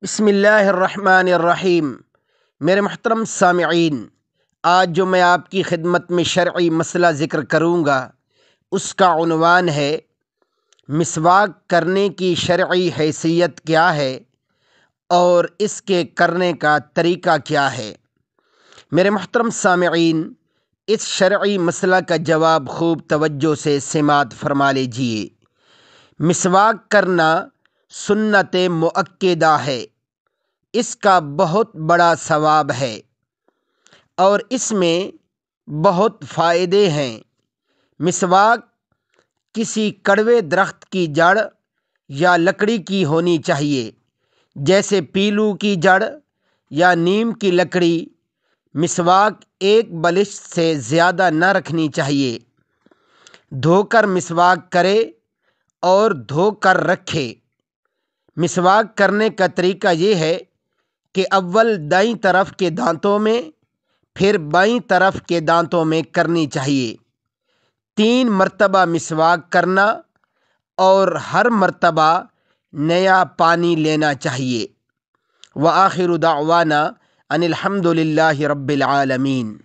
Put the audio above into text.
بسم اللہ الرحمن الرحیم۔ میرے محترم سامعین، آج جو میں آپ کی خدمت میں شرعی مسئلہ ذکر کروں گا اس کا عنوان ہے مسواک کرنے کی شرعی حیثیت کیا ہے اور اس کے کرنے کا طریقہ کیا ہے۔ میرے محترم سامعین، اس شرعی مسئلہ کا جواب خوب توجہ سے سماعت فرما لیجیے۔ مسواک کرنا سنت مؤکدہ ہے، اس کا بہت بڑا ثواب ہے اور اس میں بہت فائدے ہیں۔ مسواک کسی کڑوے درخت کی جڑ یا لکڑی کی ہونی چاہیے، جیسے پیلو کی جڑ یا نیم کی لکڑی۔ مسواک ایک بلش سے زیادہ نہ رکھنی چاہیے۔ دھو کر مسواک کرے اور دھو کر رکھے۔ مسواک کرنے کا طریقہ یہ ہے کہ اول دائیں طرف کے دانتوں میں، پھر بائیں طرف کے دانتوں میں کرنی چاہیے۔ 3 مرتبہ مسواک کرنا اور ہر مرتبہ نیا پانی لینا چاہیے۔ وآخر دعوانا ان الحمد للہ رب العالمین۔